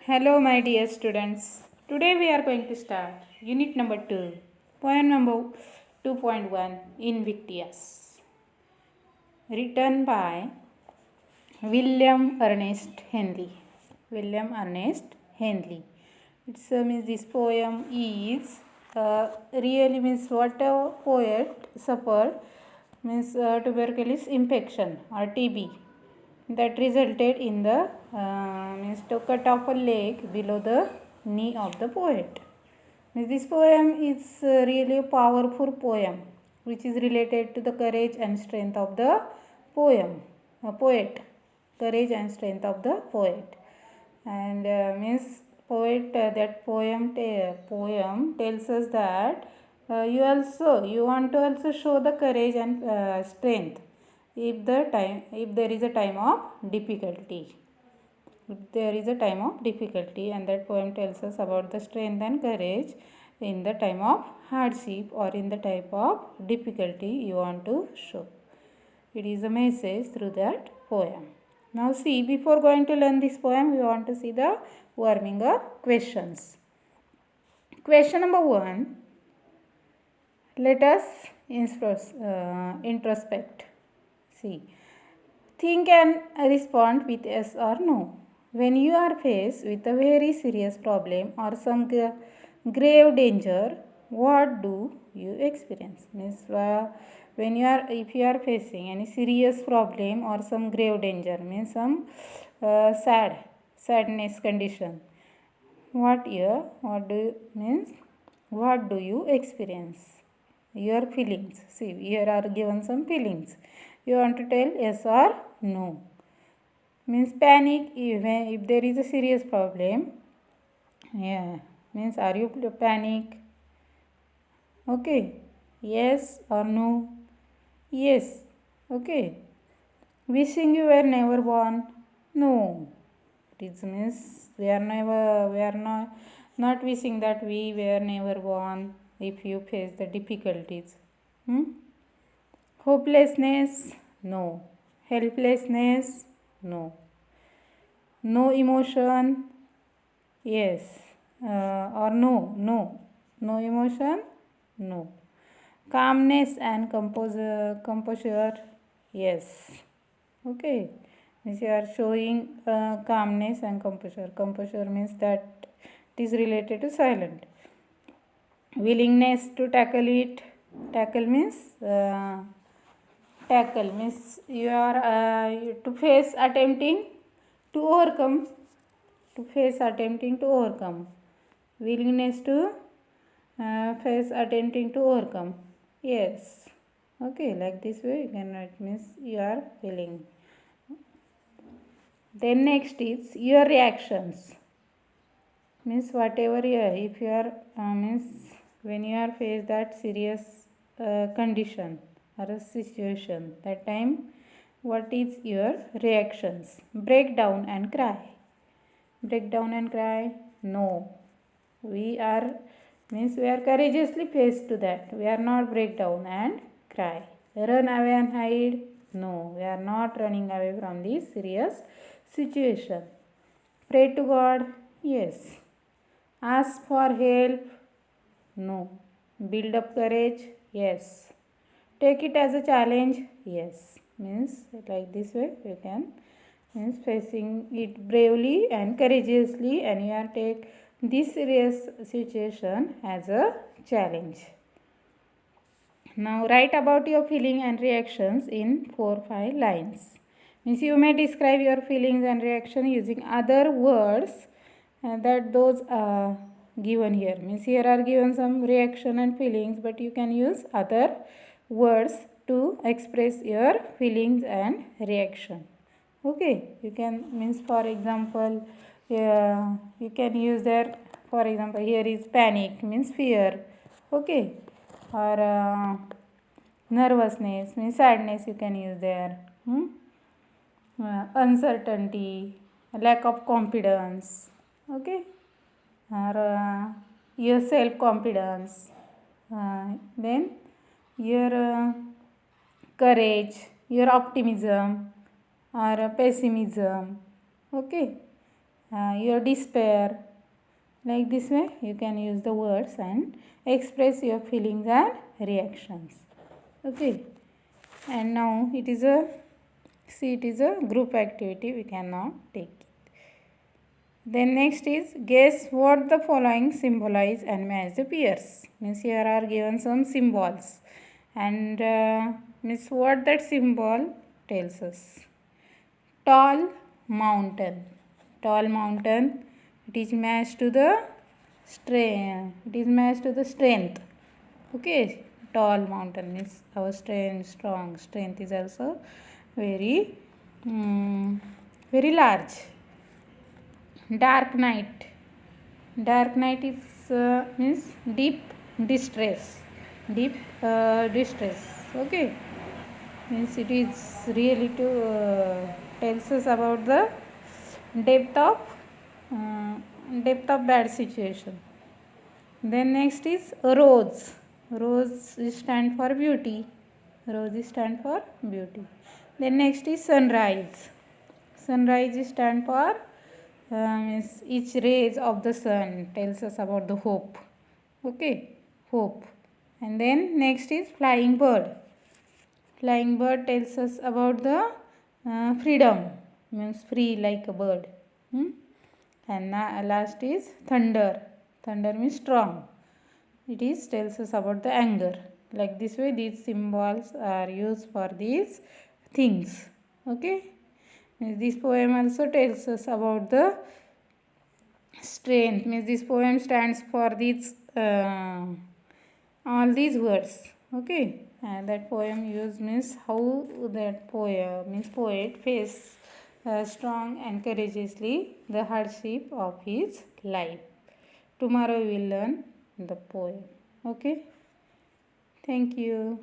Hello, my dear students. Today we are going to start unit number 2, poem number 2.1 Invictus, written by William Ernest Henley. William Ernest Henley. Means this poem is really means what a poet suffered means tuberculosis infection or TB that resulted in the means to cut off a leg below the knee of the poet. Means this poem is really a powerful poem which is related to the courage and strength of the poet, courage and strength of the poet, and means poet that poem tells us that you want to also show the courage and strength if there is a time of difficulty, and that poem tells us about the strength and courage in the time of hardship or in the type of difficulty you want to show. It is a message through that poem. Now see, before going to learn this poem, we want to see the warming up questions. Question number 1. Let us introspect. See, think and respond with yes or no. When you are faced with a very serious problem or some grave danger, what do you experience? Means if you are facing any serious problem or some grave danger, means some sadness condition, what do you experience? Your feelings. See, here are given some feelings. You want to tell yes or no. Means panic if there is a serious problem. Yeah, means are you panic? Okay, yes or no? Yes. Okay. Wishing you were never born? No. It means we are not wishing that we were never born if you face the difficulties. Hopelessness? No. Helplessness? No. No emotion? Yes. Or no? No. No emotion? No. Calmness and composure? Yes. Okay. Means you are showing calmness and composure. Composure means that it is related to silent. Willingness to tackle it. Tackle means you are to face attempting to overcome. Willingness to face attempting to overcome. Yes. Okay, like this way you can write means you are willing. Then next is your reactions. Means whatever if you are means when you are faced that serious condition or a situation, that time what is your reactions? Break down and cry. No. We are courageously faced to that. We are not break down and cry. Run away and hide? No, we are not running away from this serious situation. Pray to God? Yes. Ask for help? No. Build up courage? Yes. Take it as a challenge? Yes. Means like this way you can facing it bravely and courageously, and you are take this serious situation as a challenge. Now write about your feeling and reactions in 4-5 lines. Means you may describe your feelings and reaction using other words that those are given here. Means here are given some reaction and feelings, but you can use other words to express your feelings and reaction. Okay, you can for example you can use there. For example, here is panic means fear. Okay, or nervousness means sadness, you can use there. Uncertainty, lack of confidence. Okay, or your self confidence, then your courage, your optimism or pessimism. Okay, your despair. Like this way you can use the words and express your feelings and reactions. Okay, and now it is a group activity, we can now take it. Then next is guess what the following symbolize and match the pairs. Means here are given some symbols and means what that symbol tells us. Tall mountain. Tall mountain. It is matched to the strength. It is matched to the strength. Okay. Tall mountain means our strong strength is also very very large. Dark night. Dark night is means deep distress. Deep distress. Okay. Means it is really to tells us about the depth of bad situation. Then next is rose. Rose stand for beauty. Rose stand for beauty. Then next is sunrise. Sunrise stand for means each rays of the sun tells us about the hope. Okay, hope. And then next is flying bird. Flying bird tells us about the freedom, means free like a bird. And last is thunder. Thunder means strong. It is tells us about the anger. Like this way these symbols are used for these things. Okay. This poem also tells us about the strength. Means this poem stands for these all these words. Okay. And that poem used means how that poet face strong and courageously the hardship of his life. Tomorrow we will learn the poem. Okay. Thank you.